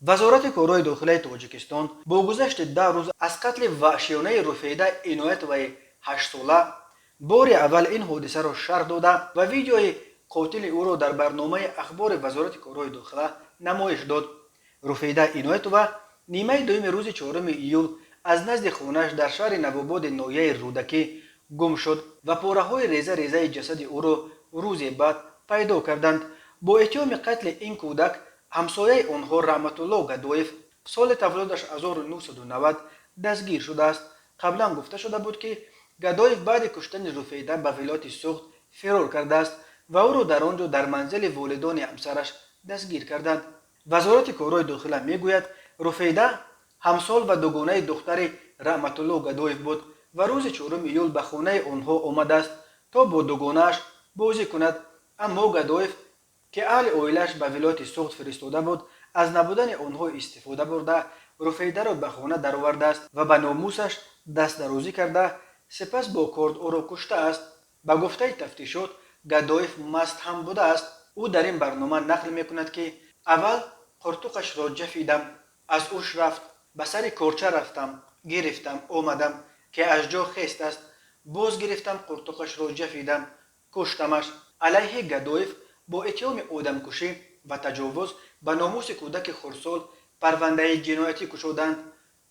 وزارت کارهای داخلی تاجیکستان با گذشت 10 روز از قتل وحشیانه رفیده عنایت وی 8 ساله بار اول این حادثه را شرح داده و ویدیوی قاتل او را در برنامه اخبار وزارت کارهای داخلی نمایش داد. رفیده عنایت و نیمه دوم روز 4 ایول از نزد خانه‌اش در شهر نوآباد ناحیه رودکی گم شد و پاره‌های ریزه ریزه جسد او را روزی بعد پیدا کردند. با اتهام قتل این کودک همسایه آنها رحمت الله گدایف سال تولدش 1990 دستگیر شده است. قبلا گفته شده بود که گدایف بعد کشتن رفیده به ولایت سوخت فرار کرده است و او را در آنجا در منزل والدان همسرش دستگیر کردند. وزارت کارهای داخلی میگوید رفیده همسال و دوگانه دختر رحمت الله گدایف بود و روز 4 ایول به خانه آنها آمده است تا با دوگانه‌اش بازی کند، اما گدایف که اهل اویلش به ولایت سوخت فرستاده بود از نبودن آنها استفاده برده رفیده را به خانه درآورده است و به ناموسش دست درازی کرده سپس با کارد او را کشته است. به گفته تفتیشات گدایف مست هم بوده است. او در این برنامه نقل میکند که اول قرتوقش را جفیدم، از اوش رفت، به سر کارچه رفتم، گرفتم آمدم که از جا خیست است، باز گرفتم قرتوقش را جفیدم، کشتمش. علیه گدایف با اتهام آدمکشی و تجاوز به ناموس کودک خردسال پرونده جنایتی گشودند.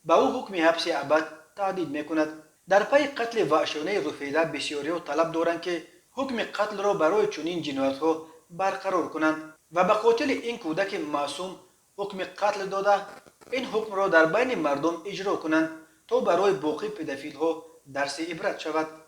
به او حکم حبس ابد تهدید میکند. در پی قتل وحشیانه رفیده بسیاری‌ها طلب دارند که حکم قتل را برای چنین جنایت‌ها برقرار کنند و به قاتل این کودک معصوم حکم قتل داده این حکم را در بین مردم اجرا کنند تا برای باقی پدافیل‌ها درس عبرت شود.